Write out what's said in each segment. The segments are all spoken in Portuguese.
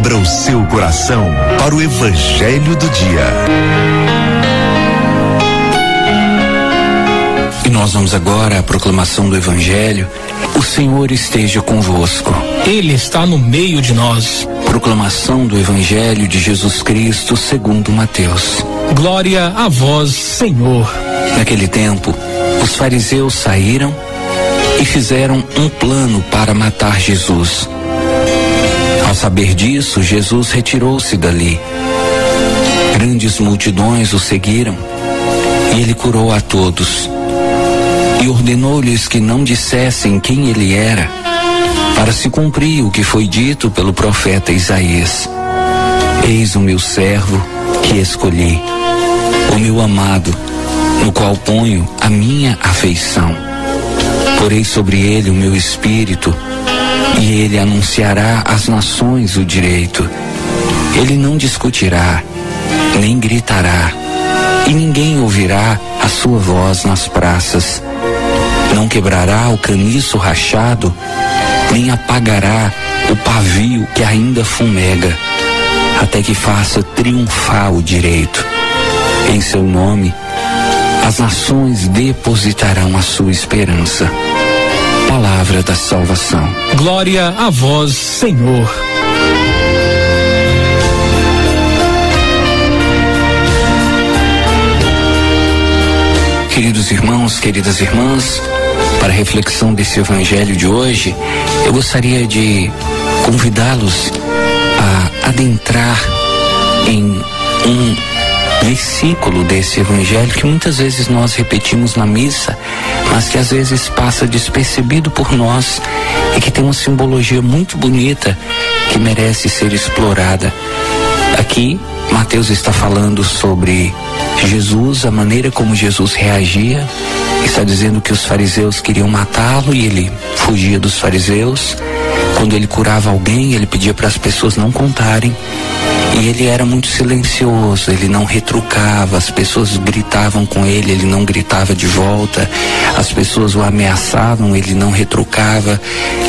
Abra o seu coração para o Evangelho do Dia. E nós vamos agora à proclamação do Evangelho. O Senhor esteja convosco. Ele está no meio de nós. Proclamação do Evangelho de Jesus Cristo segundo Mateus. Glória a vós, Senhor. Naquele tempo, os fariseus saíram e fizeram um plano para matar Jesus. Ao saber disso, Jesus retirou-se dali. Grandes multidões o seguiram e ele curou a todos. E ordenou-lhes que não dissessem quem ele era, para se cumprir o que foi dito pelo profeta Isaías. Eis o meu servo que escolhi, o meu amado, no qual ponho a minha afeição. Porei sobre ele o meu espírito, e ele anunciará às nações o direito. Ele não discutirá, nem gritará, e ninguém ouvirá a sua voz nas praças. Não quebrará o caniço rachado, nem apagará o pavio que ainda fumega, até que faça triunfar o direito. Em seu nome, as nações depositarão a sua esperança. Palavra da salvação. Glória a vós, Senhor. Queridos irmãos, queridas irmãs, para a reflexão desse Evangelho de hoje, eu gostaria de convidá-los a adentrar em um versículo desse Evangelho que muitas vezes nós repetimos na missa, mas que às vezes passa despercebido por nós e que tem uma simbologia muito bonita que merece ser explorada. Aqui, Mateus está falando sobre Jesus, a maneira como Jesus reagia. Está dizendo que os fariseus queriam matá-lo e ele fugia dos fariseus. Quando ele curava alguém, ele pedia para as pessoas não contarem. E ele era muito silencioso, ele não retrucava, as pessoas gritavam com ele, ele não gritava de volta, as pessoas o ameaçavam, ele não retrucava.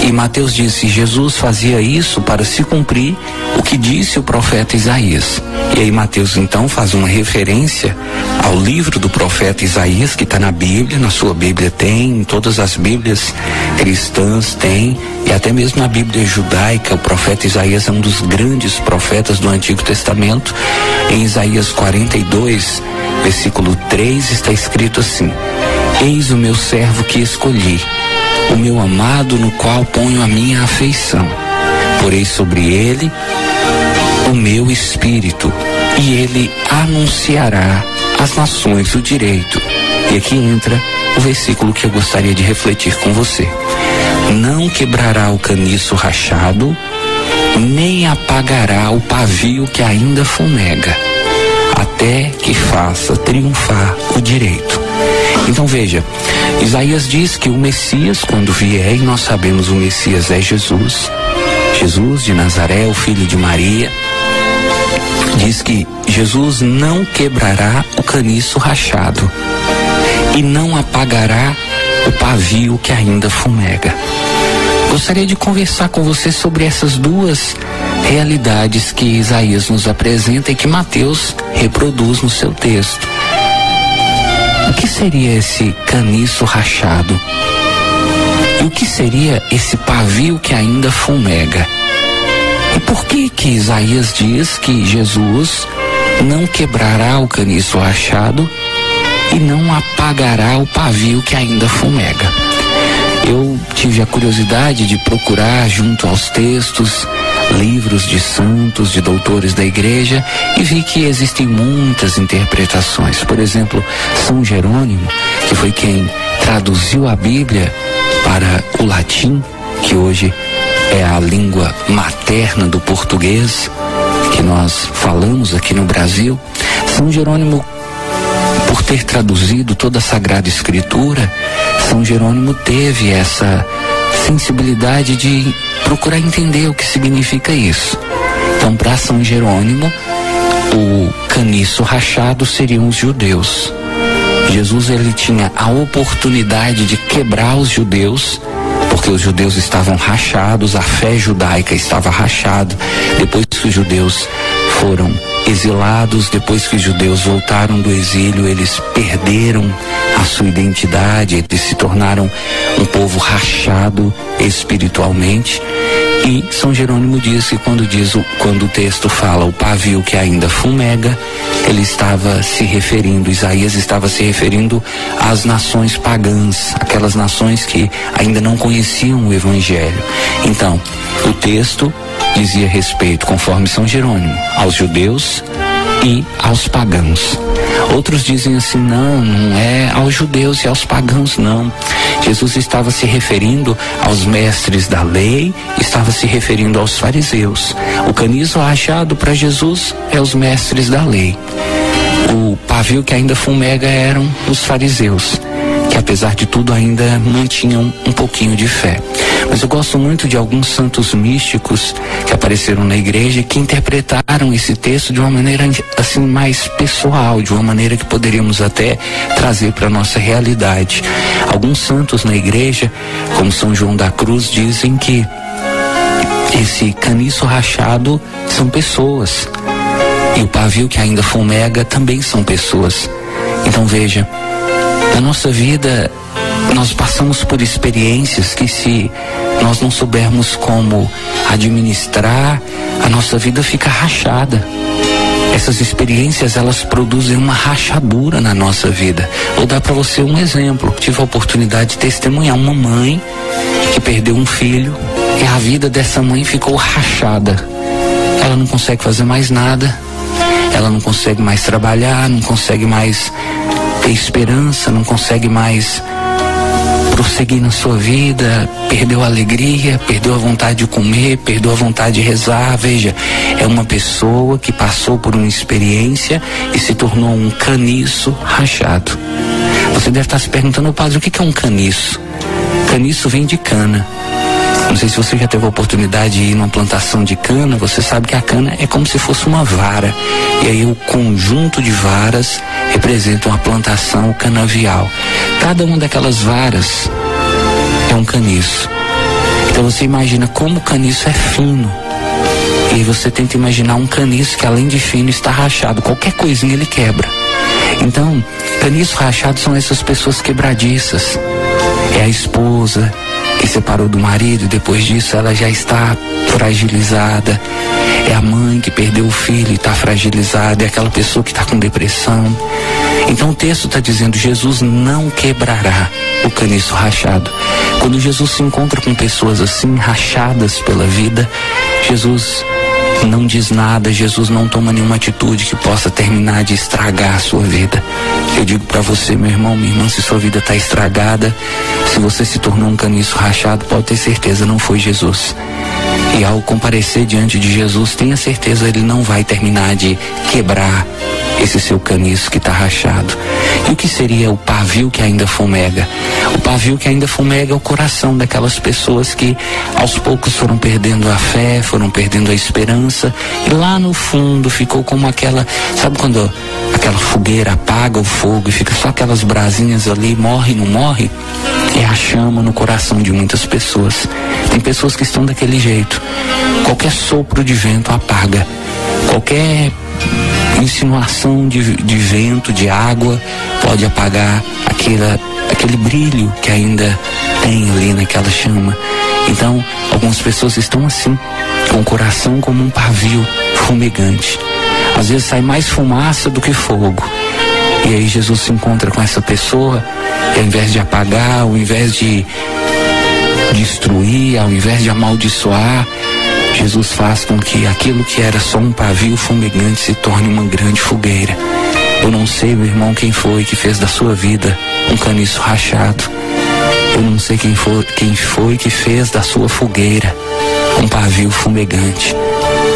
E Mateus disse, Jesus fazia isso para se cumprir o que disse o profeta Isaías. E aí Mateus então faz uma referência ao livro do profeta Isaías, que está na Bíblia, na sua Bíblia tem, em todas as Bíblias cristãs tem, e até mesmo na Bíblia judaica, o profeta Isaías é um dos grandes profetas do Antigo Testamento. Em Isaías 42, versículo 3, está escrito assim: Eis o meu servo que escolhi, o meu amado no qual ponho a minha afeição. Porei sobre ele o meu espírito, e ele anunciará às nações o direito. E aqui entra o versículo que eu gostaria de refletir com você. Não quebrará o caniço rachado, nem apagará o pavio que ainda fumega, até que faça triunfar o direito. Então veja, Isaías diz que o Messias, quando vier, e nós sabemos o Messias é Jesus, Jesus de Nazaré, o filho de Maria, diz que Jesus não quebrará o caniço rachado e não apagará o pavio que ainda fumega. Gostaria de conversar com você sobre essas duas realidades que Isaías nos apresenta e que Mateus reproduz no seu texto. O que seria esse caniço rachado? E o que seria esse pavio que ainda fumega? E por que Isaías diz que Jesus não quebrará o caniço rachado e não apagará o pavio que ainda fumega? Eu tive a curiosidade de procurar junto aos textos, livros de santos, de doutores da igreja, e vi que existem muitas interpretações. Por exemplo, São Jerônimo, que foi quem traduziu a Bíblia para o latim, que hoje é a língua materna do português, que nós falamos aqui no Brasil. São Jerônimo, por ter traduzido toda a Sagrada Escritura, São Jerônimo teve essa sensibilidade de procurar entender o que significa isso. Então, para São Jerônimo, o caniço rachado seriam os judeus. Jesus, ele tinha a oportunidade de quebrar os judeus, porque os judeus estavam rachados, a fé judaica estava rachada. Depois que os judeus foram exilados, depois que os judeus voltaram do exílio, eles perderam a sua identidade, eles se tornaram um povo rachado espiritualmente. E São Jerônimo diz que quando o texto fala o pavio que ainda fumega, ele estava se referindo, Isaías estava se referindo às nações pagãs, aquelas nações que ainda não conheciam o Evangelho. Então, o texto dizia respeito, conforme São Jerônimo, aos judeus e aos pagãos. Outros dizem assim, não é aos judeus e aos pagãos, não. Jesus estava se referindo aos mestres da lei, estava se referindo aos fariseus. O caniço rachado para Jesus é os mestres da lei. O pavio que ainda fumega eram os fariseus, que apesar de tudo ainda mantinham um pouquinho de fé. Mas eu gosto muito de alguns santos místicos que apareceram na igreja e que interpretaram esse texto de uma maneira assim mais pessoal, de uma maneira que poderíamos até trazer para a nossa realidade. Alguns santos na igreja, como São João da Cruz, dizem que esse caniço rachado são pessoas e o pavio que ainda fumega também são pessoas. Então veja, na nossa vida nós passamos por experiências que, se nós não soubermos como administrar, a nossa vida fica rachada. Essas experiências, elas produzem uma rachadura na nossa vida. Vou dar para você um exemplo. Tive a oportunidade de testemunhar uma mãe que perdeu um filho e a vida dessa mãe ficou rachada. Ela não consegue fazer mais nada, ela não consegue mais trabalhar, não consegue mais ter esperança, não consegue mais prosseguir na sua vida, perdeu a alegria, perdeu a vontade de comer, perdeu a vontade de rezar. Veja, é uma pessoa que passou por uma experiência e se tornou um caniço rachado. Você deve estar se perguntando, padre, o que é um caniço? Caniço vem de cana. Não sei se você já teve a oportunidade de ir numa plantação de cana. Você sabe que a cana é como se fosse uma vara, e aí o conjunto de varas representam a plantação canavial. Cada uma daquelas varas é um caniço. Então você imagina como o caniço é fino, e aí você tenta imaginar um caniço que, além de fino, está rachado. Qualquer coisinha ele quebra. Então, caniço rachado são essas pessoas quebradiças. É a esposa que separou do marido e depois disso ela já está fragilizada. É a mãe que perdeu o filho e está fragilizada. É aquela pessoa que está com depressão. Então o texto está dizendo, Jesus não quebrará o caniço rachado. Quando Jesus se encontra com pessoas assim, rachadas pela vida, Jesus não diz nada, Jesus não toma nenhuma atitude que possa terminar de estragar a sua vida. Eu digo para você, meu irmão, minha irmã, se sua vida está estragada, se você se tornou um caniço rachado, pode ter certeza, não foi Jesus. E ao comparecer diante de Jesus, tenha certeza, ele não vai terminar de quebrar esse seu caniço que está rachado. E o que seria o pavio que ainda fumega? O pavio que ainda fumega é o coração daquelas pessoas que aos poucos foram perdendo a fé, foram perdendo a esperança, e lá no fundo ficou como aquela, sabe quando aquela fogueira apaga o fogo e fica só aquelas brasinhas ali, morre, não morre? É a chama no coração de muitas pessoas. Tem pessoas que estão daquele jeito. Qualquer sopro de vento apaga. Qualquer insinuação de vento, de água, pode apagar aquele brilho que ainda tem ali naquela chama. Então, algumas pessoas estão assim, com o coração como um pavio fumegante. Às vezes sai mais fumaça do que fogo. E aí Jesus se encontra com essa pessoa, e ao invés de apagar, ao invés de destruir, ao invés de amaldiçoar, Jesus faz com que aquilo que era só um pavio fumegante se torne uma grande fogueira. Eu não sei, meu irmão, quem foi que fez da sua vida um caniço rachado. Eu não sei quem foi que fez da sua fogueira um pavio fumegante.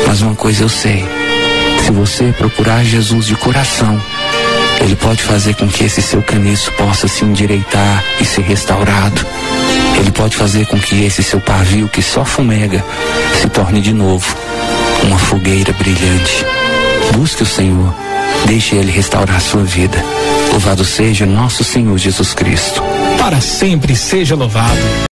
Mas uma coisa eu sei, se você procurar Jesus de coração, ele pode fazer com que esse seu caniço possa se endireitar e ser restaurado. Ele pode fazer com que esse seu pavio que só fumega se torne de novo uma fogueira brilhante. Busque o Senhor, deixe Ele restaurar a sua vida. Louvado seja nosso Senhor Jesus Cristo. Para sempre seja louvado.